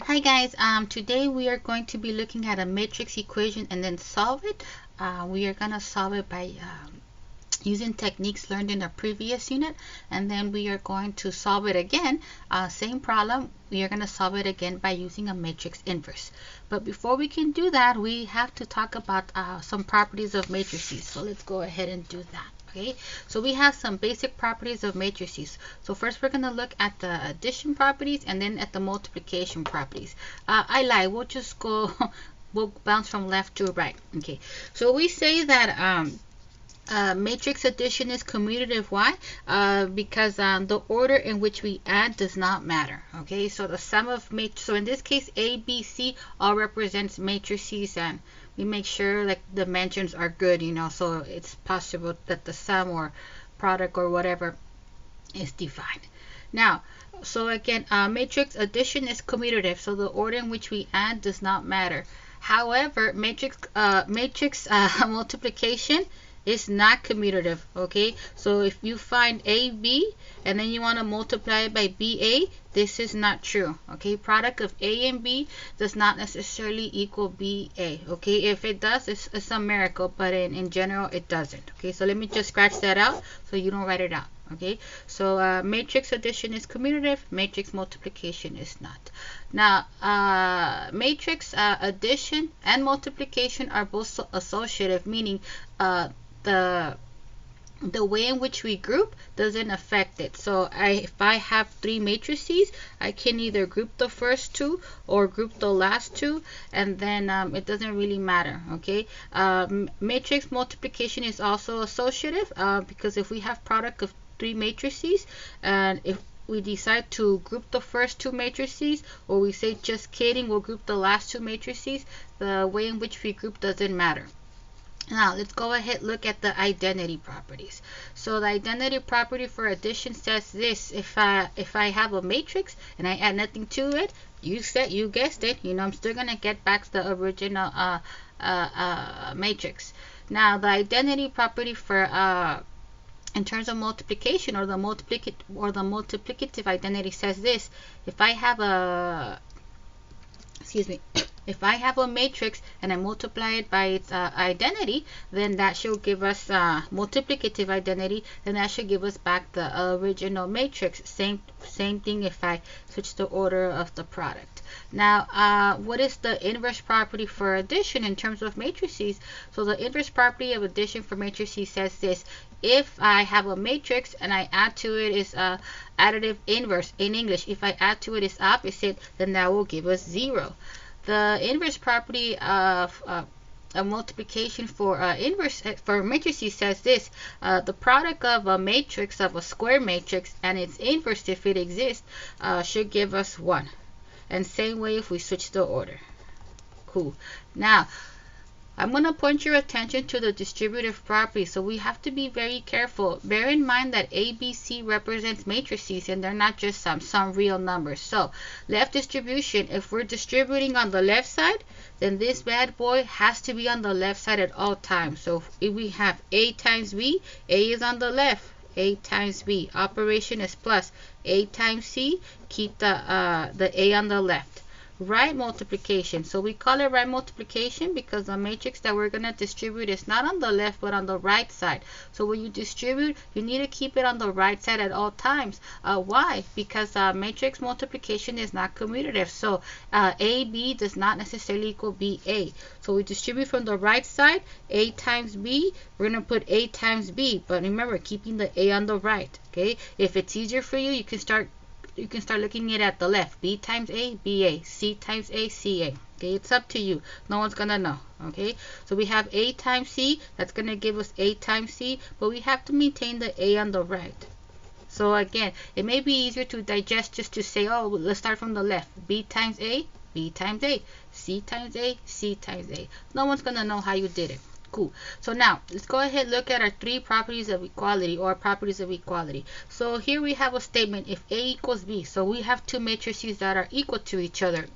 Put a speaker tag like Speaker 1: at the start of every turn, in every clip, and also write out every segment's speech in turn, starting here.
Speaker 1: Hi guys, today we are going to be looking at a matrix equation and then solve it. We are going to solve it by using techniques learned in the previous unit, and then we are going to solve it again. Same problem, we are going to solve it again by using a matrix inverse. But before we can do that, we have to talk about some properties of matrices. So let's go ahead and do that. Okay, so we have some basic properties of matrices. So first we're going to look at the addition properties and then at the multiplication properties. I lied, we'll just go, we'll bounce from left to right. Okay, so we say that matrix addition is commutative. Why? Because the order in which we add does not matter. Okay, so the sum of so in this case A, B, C all represents matrices, and we make sure like the dimensions are good, you know, so it's possible that the sum or product or whatever is defined. Now, so again, matrix addition is commutative, so the order in which we add does not matter. However, matrix multiplication is not commutative. Okay, so if you find AB and then you want to multiply it by BA, this is not true. Okay, product of A and B does not necessarily equal BA. Okay, if it does, it's a miracle, but in general it doesn't. Okay, so let me just scratch that out so you don't write it out. Okay, so matrix addition is commutative, matrix multiplication is not. Now, matrix addition and multiplication are both associative, meaning the way in which we group doesn't affect it. So if I have three matrices, I can either group the first two or group the last two, and then it doesn't really matter. Okay, matrix multiplication is also associative because if we have product of three matrices, and if we decide to group the first two matrices, or we say just kidding, we'll group the last two matrices, the way in which we group doesn't matter. Now let's go ahead and look at the identity properties. So the identity property for addition says this: if I have a matrix and I add nothing to it, you guessed it, you know, I'm still gonna get back to the original matrix. Now the identity property for in terms of multiplication, or the multiplicative identity says this: if I have a if I have a matrix and I multiply it by its identity, then that should give us multiplicative identity, then that should give us back the original matrix. Same thing if I switch the order of the product. Now, what is the inverse property for addition in terms of matrices? So the inverse property of addition for matrices says this: if I have a matrix and I add to it is additive inverse. In English, if I add to it is opposite, then that will give us 0. The inverse property of a multiplication for inverse for matrices says this: the product of a matrix, of a square matrix, and its inverse, if it exists, should give us 1. And same way if we switch the order. Cool. Now, I'm going to point your attention to the distributive property. So we have to be very careful. Bear in mind that ABC represents matrices and they're not just some real numbers. So left distribution, if we're distributing on the left side, then this bad boy has to be on the left side at all times. So if we have A times B, A is on the left. A times B, operation is plus. A times C, keep the A on the left. Right multiplication, so we call it right multiplication because the matrix that we're going to distribute is not on the left but on the right side. So when you distribute, you need to keep it on the right side at all times. Why? Because matrix multiplication is not commutative, so AB does not necessarily equal BA. So we distribute from the right side. A times B, we're going to put A times B, but remember, keeping the A on the right. Okay, if it's easier for you, you can start looking at the left. B times A, BA. C times A, CA. Okay, it's up to you. No one's gonna know. Okay, so we have A times C. That's gonna give us A times C, but we have to maintain the A on the right. So again, it may be easier to digest just to say, oh, let's start from the left. B times A, B times A. C times A, C times A. No one's gonna know how you did it. Cool. So now let's go ahead and look at our three properties of equality, or properties of equality. So here we have a statement: if A equals B. So we have two matrices that are equal to each other.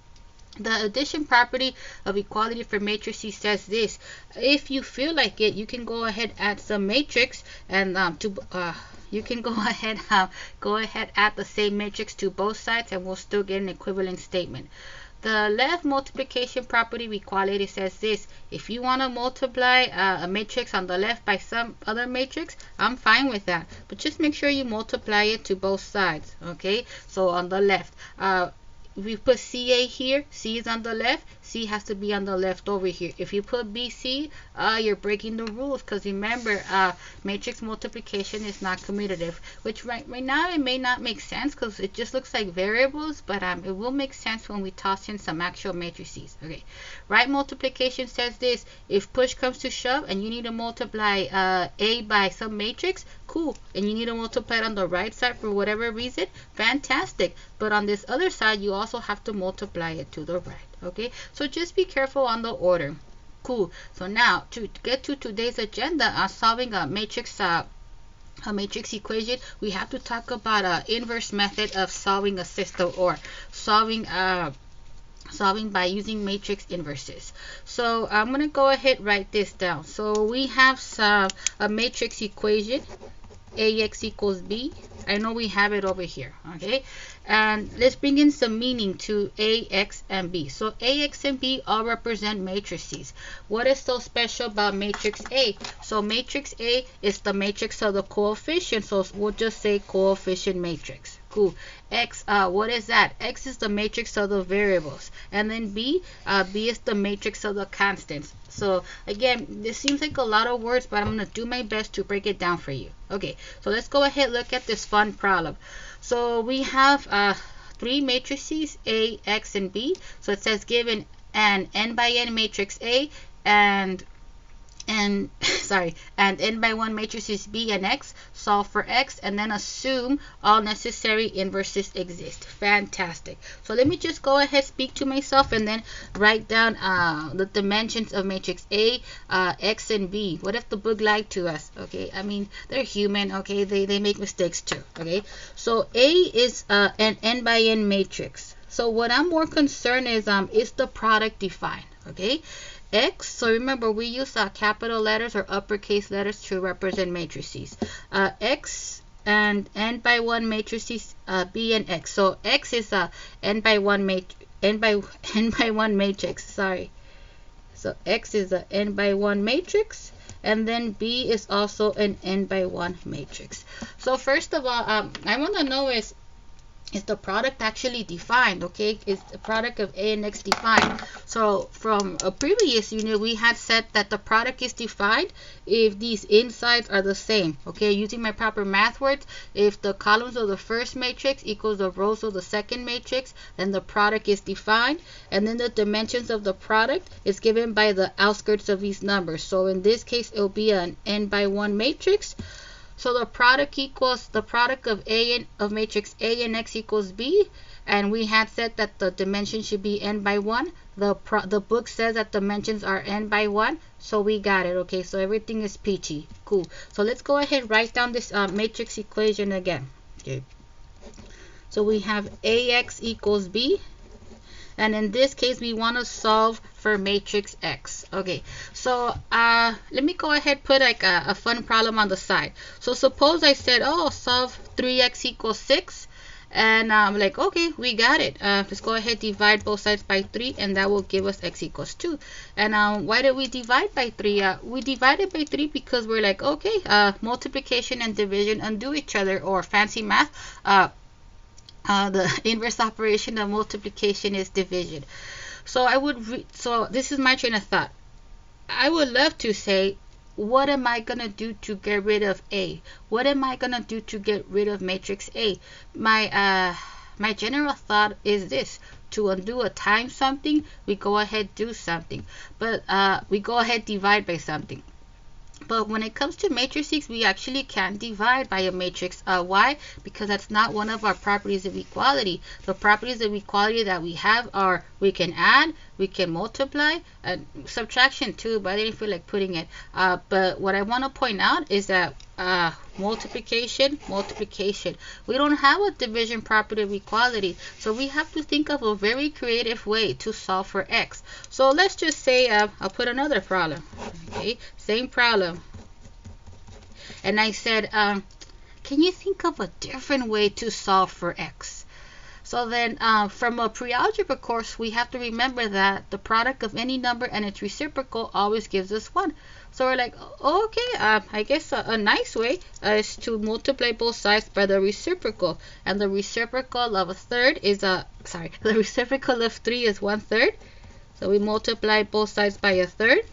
Speaker 1: The addition property of equality for matrices says this: if you feel like it, you can go ahead add some matrix, and you can go ahead add the same matrix to both sides, and we'll still get an equivalent statement. The left multiplication property of equality says this: if you want to multiply a matrix on the left by some other matrix, I'm fine with that, but just make sure you multiply it to both sides. Okay, so on the left, we put CA here, C is on the left, C has to be on the left over here. If you put BC, you're breaking the rules, because remember, matrix multiplication is not commutative, which right now it may not make sense because it just looks like variables, but it will make sense when we toss in some actual matrices. Okay, right multiplication says this: if push comes to shove and you need to multiply A by some matrix, cool, and you need to multiply it on the right side for whatever reason, fantastic, but on this other side you also have to multiply it to the right. Okay, so just be careful on the order. Cool. So now to get to today's agenda, solving a matrix equation, we have to talk about an inverse method of solving a system, or solving by using matrix inverses. So I'm gonna go ahead and write this down. So we have a matrix equation, AX equals B. I know we have it over here. Okay, and let's bring in some meaning to AX and B. So AX and B all represent matrices. What is so special about matrix A? So matrix A is the matrix of the coefficient, so we'll just say coefficient matrix. Cool. X, what is that? X is the matrix of the variables, and then B is the matrix of the constants. So again, this seems like a lot of words, but I'm gonna do my best to break it down for you. Okay, so let's go ahead and look at this fun problem. So we have three matrices, A, X, and B. So it says given an n by n matrix A and n by 1 matrices B and X, solve for X, and then assume all necessary inverses exist. Fantastic. So let me just go ahead, speak to myself, and then write down the dimensions of matrix A, X, and B. What if the book lied to us? Okay, I mean, they're human. Okay, they make mistakes too. Okay, so A is an n by n matrix. So what I'm more concerned is the product defined? Okay, X, so remember we use capital letters or uppercase letters to represent matrices. X and n by 1 matrices B and X. So X is a n by 1 matrix. Sorry. So X is a n by 1 matrix, and then B is also an n by 1 matrix. So first of all, I want to know is the product actually defined? Okay, is the product of A and X defined? So from a previous unit, we had said that the product is defined if these insides are the same. Okay, using my proper math words, if the columns of the first matrix equals the rows of the second matrix, then the product is defined, and then the dimensions of the product is given by the outskirts of these numbers. So in this case, it will be an n by 1 matrix. So the product equals the product of matrix A and X equals B, and we had said that the dimension should be n by 1. The book says that dimensions are n by 1, so we got it. Okay, so everything is peachy. Cool. So let's go ahead and write down this matrix equation again. Okay. So we have AX equals B, and in this case we want to solve for matrix X. Okay, so let me go ahead and put like a fun problem on the side. So suppose I said, oh, solve 3x equals 6, and I'm like, okay, we got it. Let's go ahead, divide both sides by 3, and that will give us x equals 2. And why did we divide by 3? We divided by 3 because we're like, okay, multiplication and division undo each other, or fancy math, the inverse operation of multiplication is division. So so this is my train of thought. I would love to say, what am I gonna do to get rid of A? What am I gonna do to get rid of matrix A? My general thought is this: to undo a times something, we go ahead do something, but we go ahead divide by something. But when it comes to matrices, we actually can't divide by a matrix. Why? Because that's not one of our properties of equality. The properties of equality that we have are we can add, we can multiply, and subtraction too, but I didn't feel like putting it. But what I want to point out is that multiplication. We don't have a division property of equality, so we have to think of a very creative way to solve for x. So let's just say I'll put another problem. Okay, same problem, and I said, can you think of a different way to solve for x? So then from a pre-algebra course, we have to remember that the product of any number and its reciprocal always gives us 1. So we're like, okay, I guess a nice way is to multiply both sides by the reciprocal. And the reciprocal of a third is the reciprocal of 3 is 1/3. So we multiply both sides by a third.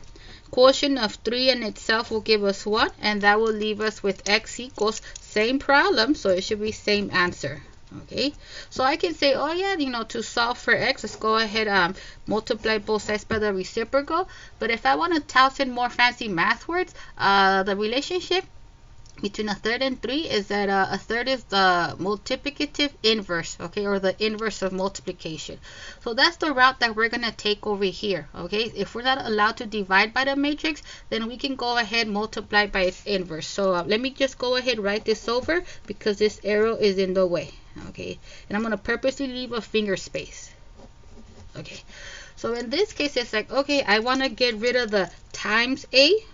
Speaker 1: Quotient of 3 in itself will give us 1, and that will leave us with x equals same problem, so it should be same answer. Okay, so I can say, oh yeah, to solve for x, let's go ahead multiply both sides by the reciprocal. But if I want to toss in more fancy math words, the relationship between a third and 3 is that a third is the multiplicative inverse, okay, or the inverse of multiplication. So that's the route that we're going to take over here, okay. If we're not allowed to divide by the matrix, then we can go ahead and multiply by its inverse. So let me just go ahead and write this over because this arrow is in the way, okay, and I'm going to purposely leave a finger space. Okay, so in this case, it's like, okay, I want to get rid of the times a,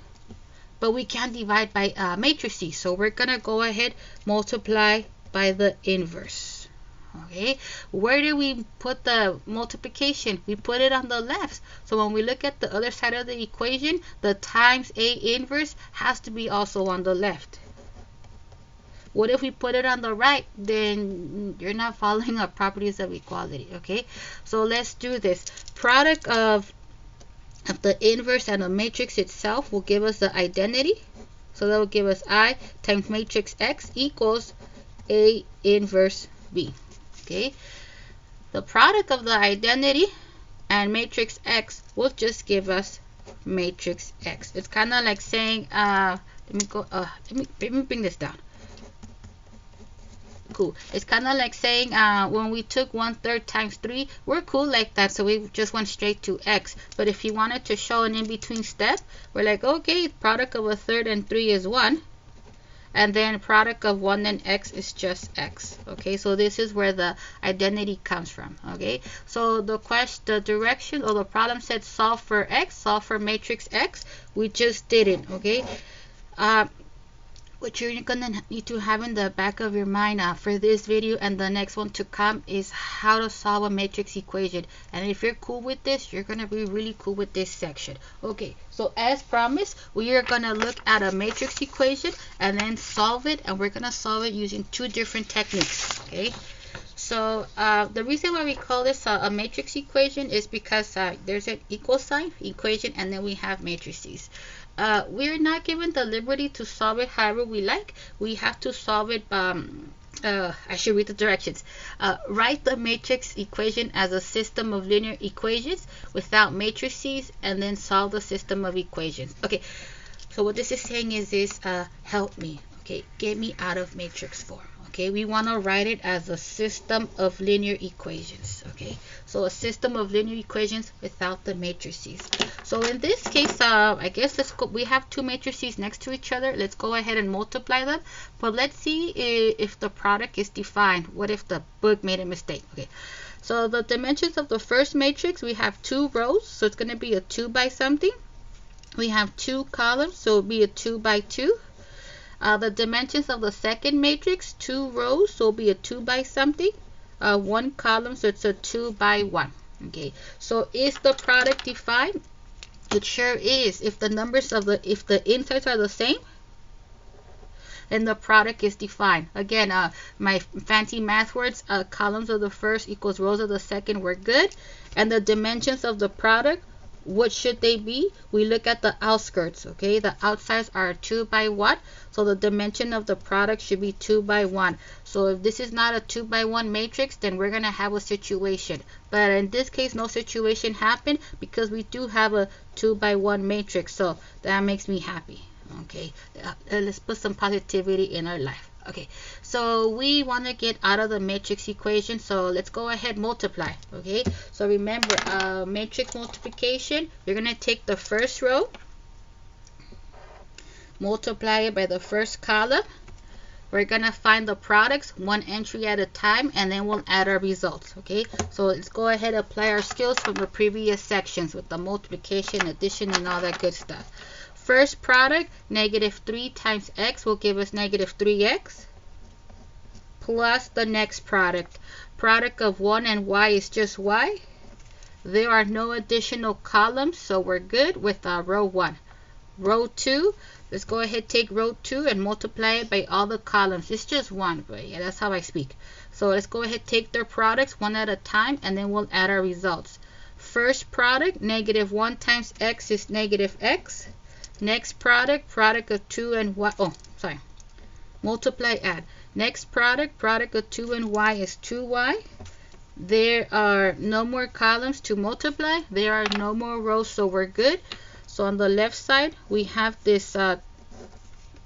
Speaker 1: but we can't divide by matrices, so we're gonna go ahead multiply by the inverse. Okay, where do we put the multiplication? We put it on the left. So when we look at the other side of the equation, the times a inverse has to be also on the left. What if we put it on the right? Then you're not following our properties of equality. Okay, so let's do this. Product of the inverse and the matrix itself will give us the identity. So that will give us I times matrix X equals A inverse B. Okay. The product of the identity and matrix X will just give us matrix X. It's kind of like saying, let me bring this down. Cool. It's kind of like saying when we took 1/3 times 3, we're cool like that, so we just went straight to x. But if you wanted to show an in-between step, we're like, okay, product of a third and 3 is 1, and then product of 1 and x is just x. Okay, so this is where the identity comes from. Okay, so the direction or the problem said solve for x, solve for matrix x. We just did it. Okay, what you're gonna need to have in the back of your mind for this video and the next one to come is how to solve a matrix equation. And if you're cool with this, you're gonna be really cool with this section. Okay, so as promised, we are gonna look at a matrix equation and then solve it, and we're gonna solve it using 2 different techniques. Okay, so the reason why we call this a matrix equation is because there's an equal sign equation, and then we have matrices. We're not given the liberty to solve it however we like. We have to solve it. I should read the directions. Write the matrix equation as a system of linear equations without matrices, and then solve the system of equations. Okay, so what this is saying is this: help me. Okay, get me out of matrix form. Okay, we want to write it as a system of linear equations. Okay, so a system of linear equations without the matrices. So in this case, I guess let's go. We have 2 matrices next to each other. Let's go ahead and multiply them. But let's see if the product is defined. What if the book made a mistake? Okay, so the dimensions of the first matrix, we have 2 rows, so it's going to be a 2 by something. We have 2 columns, so it'll be a 2 by 2. The dimensions of the second matrix, 2 rows, so it'll be a 2 by something. 1 column, so it's a 2 by 1. Okay, so is the product defined? It sure is. If the numbers of if the insides are the same, then the product is defined. Again, my fancy math words, columns of the first equals rows of the second, were good. And the dimensions of the product, what should they be? We look at the outskirts. Okay, the outsides are 2 by 1, so the dimension of the product should be 2 by 1. So if this is not a 2 by 1 matrix, then we're gonna have a situation. But in this case, no situation happened because we do have a 2 by 1 matrix, so that makes me happy. Okay, let's put some positivity in our life. Okay, so we want to get out of the matrix equation, so let's go ahead multiply. Okay, so remember, matrix multiplication, you're going to take the first row, multiply it by the first column. We're going to find the products 1 entry at a time, and then we'll add our results. Okay, so let's go ahead and apply our skills from the previous sections with the multiplication, addition, and all that good stuff. First product, -3 times x will give us -3x, plus the next product. Product of 1 and y is just y. There are no additional columns, so we're good with row 1. Row 2, let's go ahead, take row 2 and multiply it by all the columns. It's just 1, but yeah, that's how I speak. So let's go ahead, take their products one at a time, and then we'll add our results. First product, negative 1 times x is negative x. Next product, product of 2 and y, multiply, add. Next product, product of 2 and y is 2y. There are no more columns to multiply. There are no more rows, so we're good. So on the left side, we have this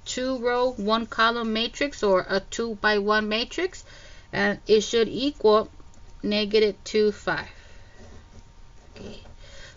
Speaker 1: 2 row, 1 column matrix, or a 2 by 1 matrix, and it should equal negative 2, 5. Okay.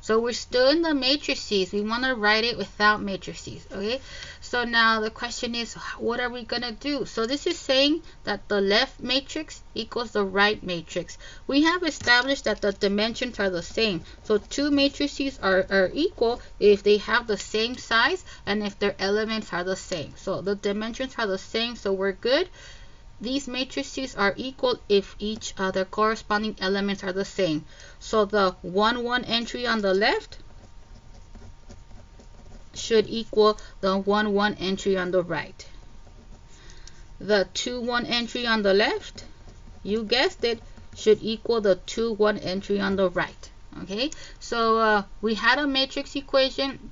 Speaker 1: So we're still in the matrices. We want to write it without matrices. Okay. So now the question is, what are we going to do? So this is saying that the left matrix equals the right matrix. We have established that the dimensions are the same. So two matrices are equal if they have the same size and if their elements are the same. So the dimensions are the same, so we're good. These matrices are equal if each their corresponding elements are the same. So the 1, 1 entry on the left should equal the 1, 1 entry on the right. The 2, 1 entry on the left, you guessed it, should equal the 2, 1 entry on the right. Okay, so we had a matrix equation.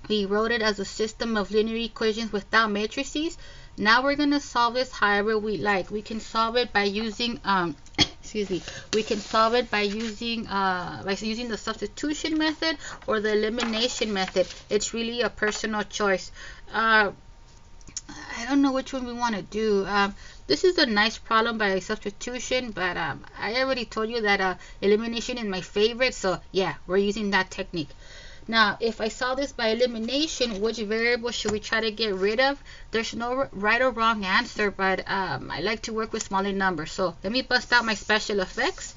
Speaker 1: We wrote it as a system of linear equations without matrices. Now we're going to solve this however we like. We can solve it by using we can solve it by using the substitution method or the elimination method. It's really a personal choice. I don't know which one we want to do. This is a nice problem by substitution, but I already told you that elimination is my favorite, so yeah, we're using that technique. Now, if I solve this by elimination, which variable should we try to get rid of? There's no right or wrong answer, but I like to work with smaller numbers. So let me bust out my special effects.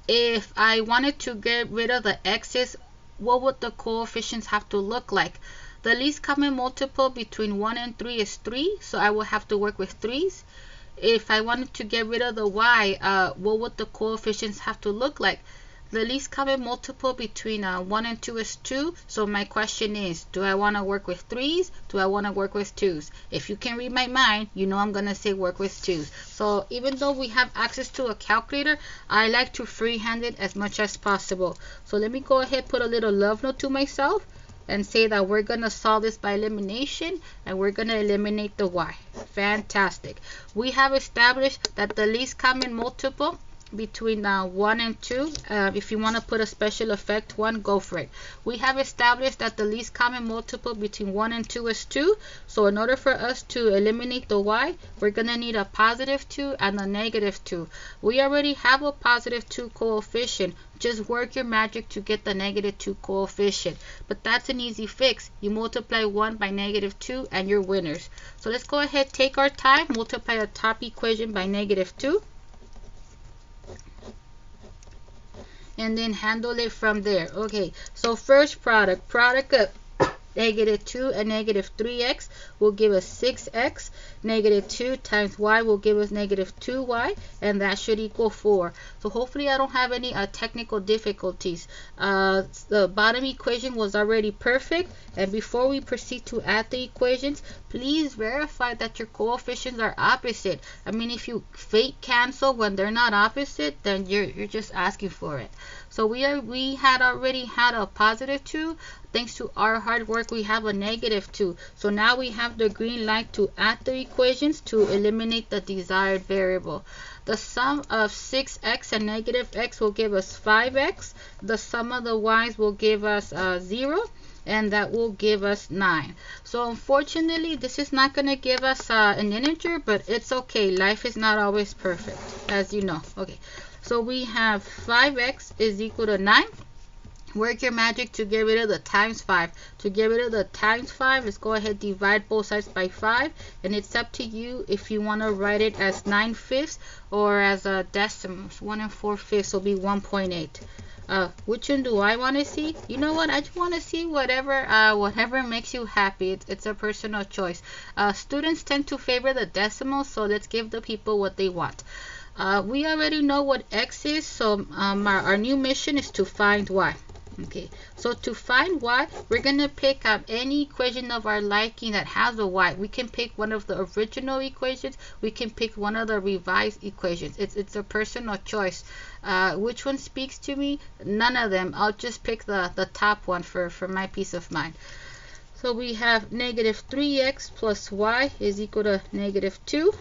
Speaker 1: If I wanted to get rid of the x's, what would the coefficients have to look like? The least common multiple between 1 and 3 is 3, so I will have to work with 3's. If I wanted to get rid of the y, what would the coefficients have to look like? The least common multiple between 1 and 2 is 2. So my question is, do I want to work with 3's? Do I want to work with 2's? If you can read my mind, you know I'm going to say work with 2's. So even though we have access to a calculator, I like to freehand it as much as possible. So let me go ahead, put a little love note to myself and say that we're going to solve this by elimination, and we're going to eliminate the y. Fantastic. We have established that the least common multiple between 1 and 2, if you want to put a special effect 1, go for it. We have established that the least common multiple between 1 and 2 is 2. So in order for us to eliminate the y, we're going to need a positive 2 and a negative 2. We already have a positive 2 coefficient. Just work your magic to get the negative 2 coefficient. But that's an easy fix. You multiply 1 by negative 2 and you're winners. So let's go ahead, take our time, multiply the top equation by negative 2. And then handle it from there. Okay, so first product of negative 2 and negative 3x will give us 6x. Negative 2 times y will give us negative 2y, and that should equal 4. So hopefully I don't have any technical difficulties. The bottom equation was already perfect, and before we proceed to add the equations, please verify that your coefficients are opposite. I mean, if you fake cancel when they're not opposite, then you're just asking for it. So we had already had a positive 2. Thanks to our hard work, we have a negative 2. So now we have the green light to add the equations to eliminate the desired variable. The sum of 6x and negative x will give us 5x. The sum of the y's will give us 0. And that will give us 9. So unfortunately, this is not going to give us an integer, but it's okay. Life is not always perfect, as you know. Okay, so we have 5x is equal to 9. Work your magic to get rid of the times 5. To get rid of the times 5, let's go ahead, divide both sides by 5. And it's up to you if you want to write it as 9/5 or as a decimals. 1 and 4/5 will be 1.8. Which one do I want to see? You know what? I just want to see whatever makes you happy. It's a personal choice. Students tend to favor the decimals, so let's give the people what they want. We already know what x is, so our new mission is to find y. Okay, so to find y, we're gonna pick up any equation of our liking that has a y. We can pick one of the original equations, we can pick one of the revised equations. It's a personal choice. Which one speaks to me? None of them. I'll just pick the top one for my peace of mind. So we have negative 3x plus y is equal to negative 2.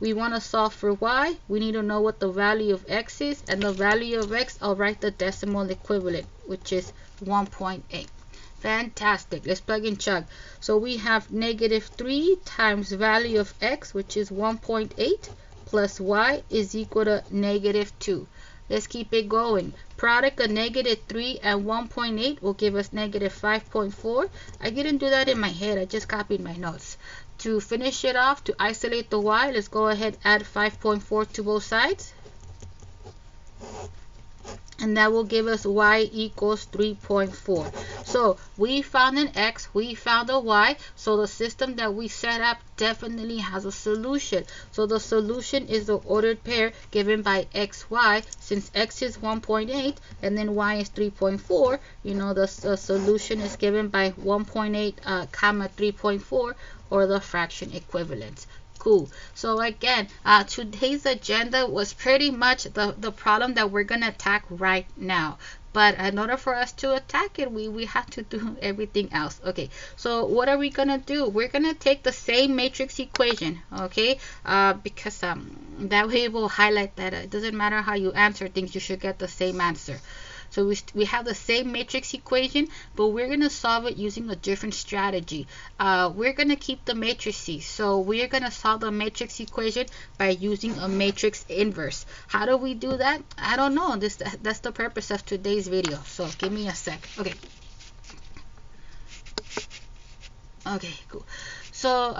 Speaker 1: We want to solve for y. We need to know what the value of x is, and the value of x, I'll write the decimal equivalent, which is 1.8. Fantastic. Let's plug and chug. So we have negative 3 times value of x, which is 1.8, plus y is equal to negative 2. Let's keep it going. Product of negative 3 and 1.8 will give us negative 5.4. I didn't do that in my head. I just copied my notes. To finish it off, to isolate the y, let's go ahead and add 5.4 to both sides. And that will give us y equals 3.4. So we found an x, we found a y, so the system that we set up definitely has a solution. So the solution is the ordered pair given by x, y. Since x is 1.8 and then y is 3.4, you know the solution is given by 1.8 comma 3.4, or the fraction equivalence. Cool. So again, today's agenda was pretty much the problem that we're gonna attack right now. But in order for us to attack it, we have to do everything else. Okay, so what are we gonna do? We're gonna take the same matrix equation, okay? Because that way we'll highlight that it doesn't matter how you answer things, you should get the same answer. So we have the same matrix equation, but we're going to solve it using a different strategy. We're going to keep the matrices. So we're going to solve the matrix equation by using a matrix inverse. How do we do that? I don't know. That's the purpose of today's video. So give me a sec. Okay. Okay, cool. So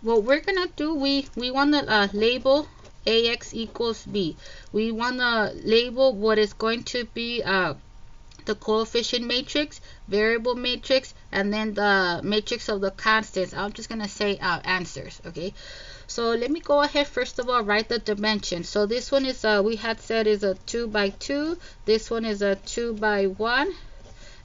Speaker 1: what we're going to do, we want to label ax equals b. We want to label what is going to be the coefficient matrix, variable matrix, and then the matrix of the constants. I'm just going to say answers. Okay, so let me go ahead first of all write the dimension. So this one is we had said is a 2 by 2, this one is a 2 by 1,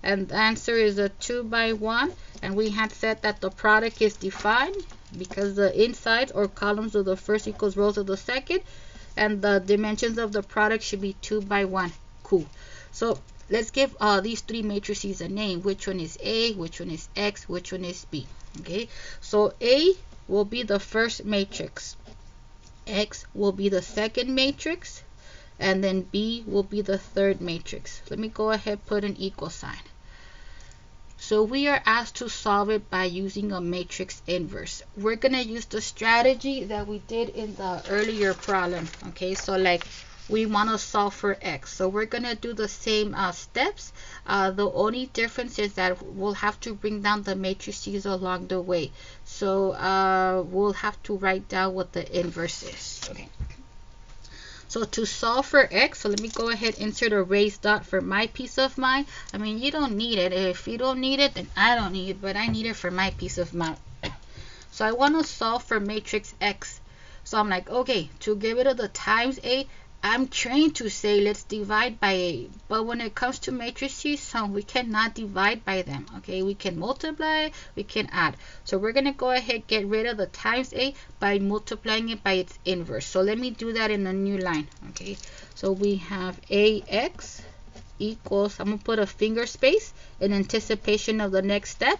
Speaker 1: and the answer is a 2 by 1, and we had said that the product is defined because the insides or columns of the first equals rows of the second, and the dimensions of the product should be 2 by 1. Cool. So let's give these three matrices a name. Which one is A, which one is X, which one is B? Okay, so A will be the first matrix, X will be the second matrix, and then B will be the third matrix. Let me go ahead and put an equal sign. So we are asked to solve it by using a matrix inverse. We're going to use the strategy that we did in the earlier problem. Okay, so like we want to solve for x. So we're going to do the same steps. The only difference is that we'll have to bring down the matrices along the way. So we'll have to write down what the inverse is. Okay. So to solve for x, so let me go ahead and insert a raised dot for my peace of mind. I mean, you don't need it. If you don't need it, then I don't need it, but I need it for my peace of mind. So I want to solve for matrix x. So I'm like, okay, to get rid of the times a, I'm trained to say let's divide by a, but when it comes to matrices, so we cannot divide by them. Okay, we can multiply, we can add. So we're gonna go ahead and get rid of the times a by multiplying it by its inverse. So let me do that in a new line. Okay, so we have ax equals, I'm gonna put a finger space in anticipation of the next step.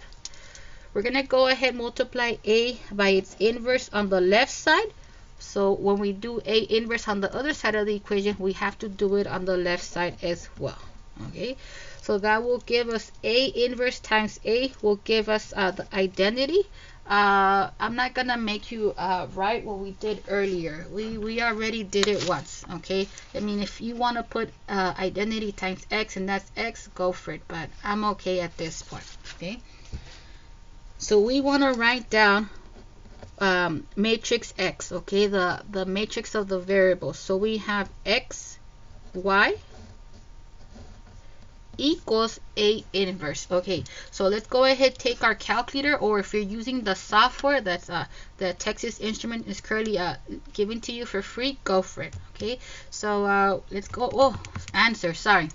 Speaker 1: We're gonna go ahead and multiply a by its inverse on the left side. So when we do a inverse on the other side of the equation, we have to do it on the left side as well. Okay, so that will give us a inverse times a will give us the identity. I'm not gonna make you write what we did earlier. We already did it once. Okay, I mean, if you want to put identity times x and that's x, go for it, but I'm okay at this point. Okay, so we want to write down matrix x, okay, the matrix of the variables. So we have x, y, equals A inverse. Okay, so let's go ahead, take our calculator, or if you're using the software that's the Texas Instrument is currently giving to you for free, go for it. Okay, so let's go. Oh, answer, sorry.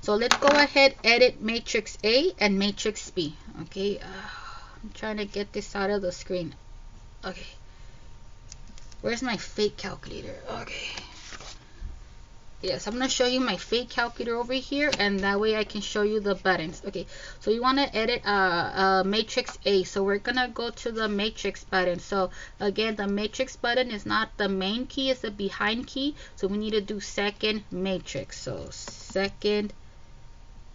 Speaker 1: So let's go ahead, edit matrix A and matrix B. Okay, I'm trying to get this out of the screen. Okay, where's my fake calculator? Okay, yes, I'm going to show you my fake calculator over here, and that way I can show you the buttons. Okay, so you want to edit matrix A, so we're going to go to the matrix button. So again, the matrix button is not the main key, it's the behind key, so we need to do second matrix. So second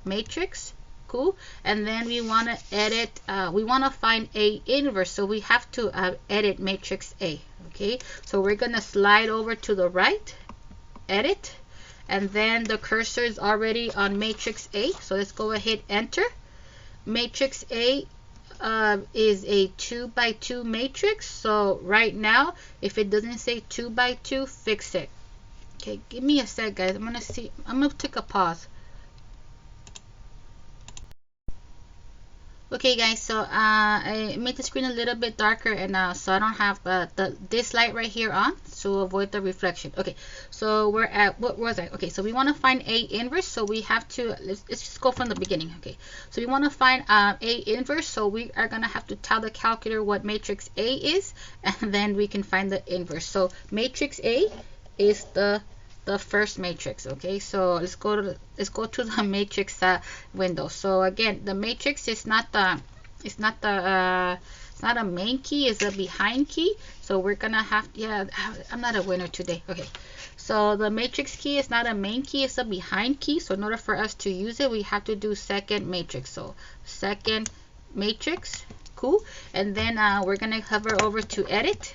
Speaker 1: matrix, cool. And then we want to edit, we want to find A inverse, so we have to edit matrix A. Okay, so we're going to slide over to the right, edit, and then the cursor is already on matrix A, so let's go ahead, enter. Matrix A is a 2 by 2 matrix, so right now if it doesn't say 2 by 2, fix it. Okay, give me a sec, guys. I'm gonna take a pause. Okay guys, so I made the screen a little bit darker, and so I don't have this light right here on to avoid the reflection. Okay, so we're at, what was I? Okay, so we want to find A inverse, so we have to, let's just go from the beginning. Okay, so we want to find A inverse, so we are gonna have to tell the calculator what matrix A is, and then we can find the inverse. So matrix A is the first matrix. Okay, so let's go to the matrix window. So again, the matrix is not the it's not a main key, it's a behind key, so we're gonna have, yeah, I'm not a winner today. Okay, so the matrix key is not a main key, it's a behind key, so in order for us to use it, we have to do second matrix. So second matrix, cool. And then we're gonna hover over to edit,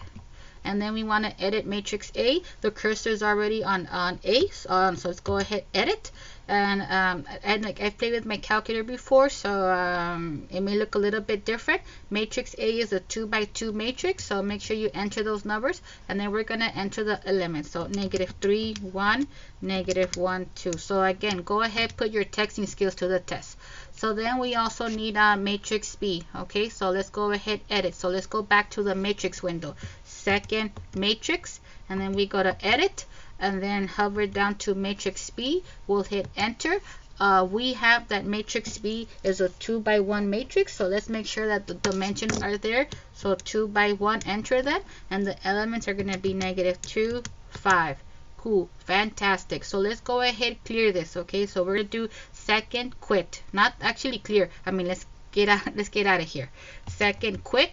Speaker 1: and then we want to edit matrix A. The cursor is already on A, so let's go ahead, edit. And like I've played with my calculator before, so it may look a little bit different. Matrix A is a 2 by 2 matrix, so make sure you enter those numbers, and then we're going to enter the elements. So -3, 1, -1, 2. So again, go ahead, put your texting skills to the test. So then we also need matrix B. Okay, so let's go ahead, edit. So let's go back to the matrix window, second matrix, and then we go to edit, and then hover down to matrix B. We'll hit enter. We have that matrix B is a 2 by 1 matrix, so let's make sure that the dimensions are there. So 2 by 1, enter them, and the elements are going to be -2, 5. Cool, fantastic. So let's go ahead, clear this. Okay, so we're going to do second quit, not actually clear, I mean let's get out of here. Second quit,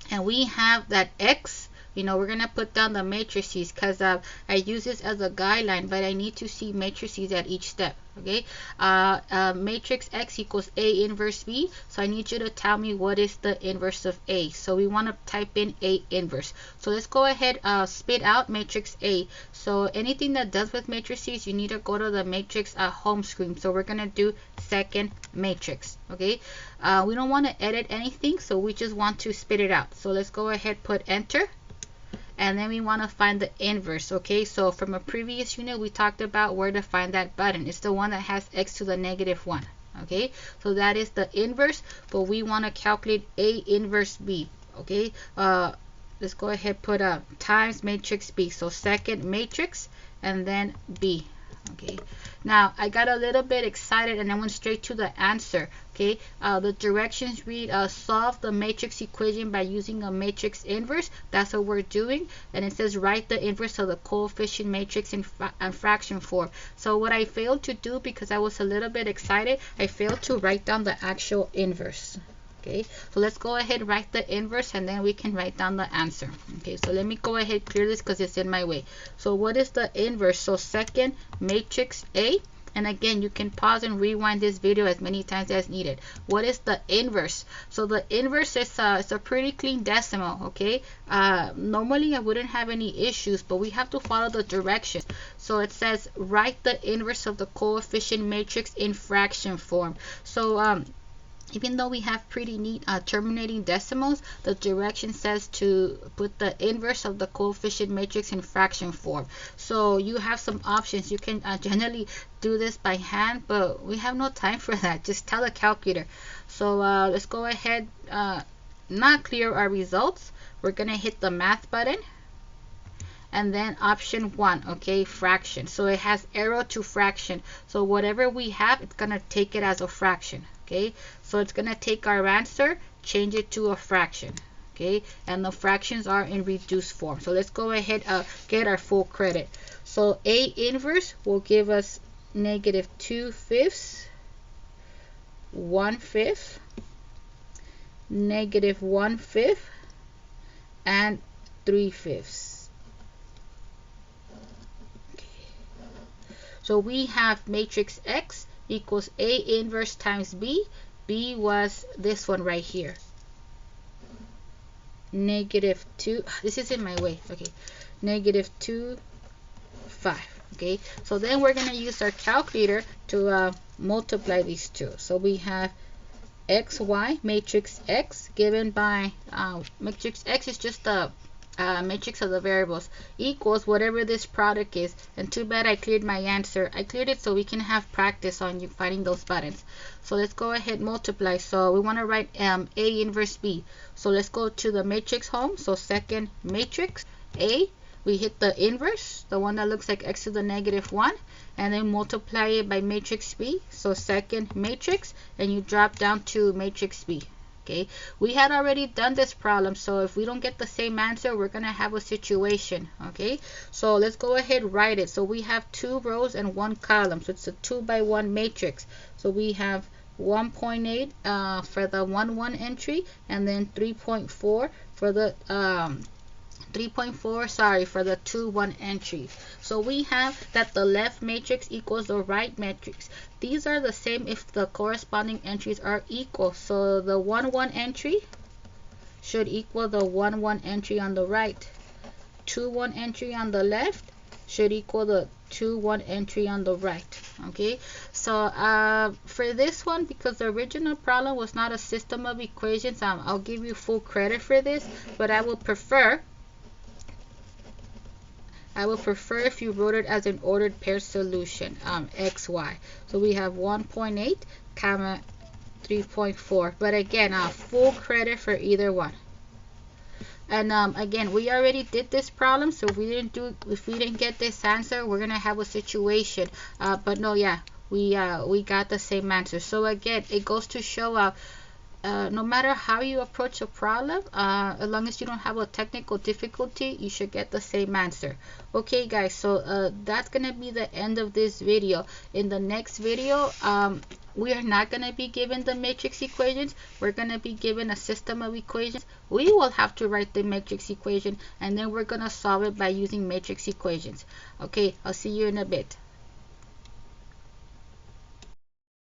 Speaker 1: and we have that X. You know, we're gonna put down the matrices because I use this as a guideline, but I need to see matrices at each step. Okay, matrix X equals A inverse B, so I need you to tell me what is the inverse of A. So we want to type in A inverse. So let's go ahead, spit out matrix A. So anything that does with matrices, you need to go to the matrix home screen. So we're gonna do second matrix. Okay, we don't want to edit anything, so we just want to spit it out. So let's go ahead, put enter. And then we want to find the inverse. Okay, so from a previous unit we talked about where to find that button. It's the one that has x to the -1. Okay, so that is the inverse, but we want to calculate A inverse B. Okay, let's go ahead, put times matrix B. So second matrix and then B. Okay, now I got a little bit excited and I went straight to the answer. Okay, the directions read solve the matrix equation by using a matrix inverse. That's what we're doing, and it says write the inverse of the coefficient matrix in fraction form. So what I failed to do, because I was a little bit excited, I failed to write down the actual inverse. Okay, so let's go ahead, write the inverse, and then we can write down the answer. Okay, so let me go ahead, clear this because it's in my way. So what is the inverse? So second matrix A, and again you can pause and rewind this video as many times as needed. What is the inverse? So the inverse is it's a pretty clean decimal. Okay, normally I wouldn't have any issues, but we have to follow the directions. So it says write the inverse of the coefficient matrix in fraction form. So even though we have pretty neat terminating decimals, the direction says to put the inverse of the coefficient matrix in fraction form. So you have some options. You can generally do this by hand, but we have no time for that. Just tell the calculator. So let's go ahead, not clear our results. We're gonna hit the math button, and then option 1, okay, fraction. So it has arrow to fraction. So whatever we have, it's gonna take it as a fraction. Okay, so it's gonna take our answer, change it to a fraction. Okay, and the fractions are in reduced form. So let's go ahead, get our full credit. So A inverse will give us negative 2/5, 1/5, negative 1/5, and 3/5. Okay. So we have matrix X equals A inverse times B. B was this one right here, negative 2. This is in my way. Okay, negative 2, 5. Okay, so then we're going to use our calculator to multiply these two. So we have XY, matrix X, given by matrix X is just the matrix of the variables, equals whatever this product is. And too bad I cleared my answer. I cleared it so we can have practice on you finding those buttons. So let's go ahead, multiply. So we want to write A inverse B. So let's go to the matrix home. So second matrix A, we hit the inverse, the one that looks like x to the negative 1, and then multiply it by matrix B. So second matrix, and you drop down to matrix B. Okay, we had already done this problem, so if we don't get the same answer, we're gonna have a situation. Okay, so let's go ahead, write it. So we have 2 rows and 1 column, so it's a 2 by 1 matrix. So we have 1.8 for the 1 entry, and then 3.4 for the 3.4, sorry, for the 2 entry. So we have that the left matrix equals the right matrix. These are the same if the corresponding entries are equal. So the 1 entry should equal the 1 entry on the right. 2 entry on the left should equal the 2 entry on the right. Okay, so for this one, because the original problem was not a system of equations, I'll give you full credit for this, but I would prefer if you wrote it as an ordered pair solution, XY. So we have 1.8 comma 3.4, but again, full credit for either one. And again, we already did this problem, so if we didn't get this answer, we're gonna have a situation. But no, yeah, we got the same answer. So again, it goes to show no matter how you approach a problem, as long as you don't have a technical difficulty, you should get the same answer. Okay guys, so that's gonna be the end of this video. In the next video, we are not going to be given the matrix equations. We're going to be given a system of equations. We will have to write the matrix equation, and then we're going to solve it by using matrix equations. Okay, I'll see you in a bit.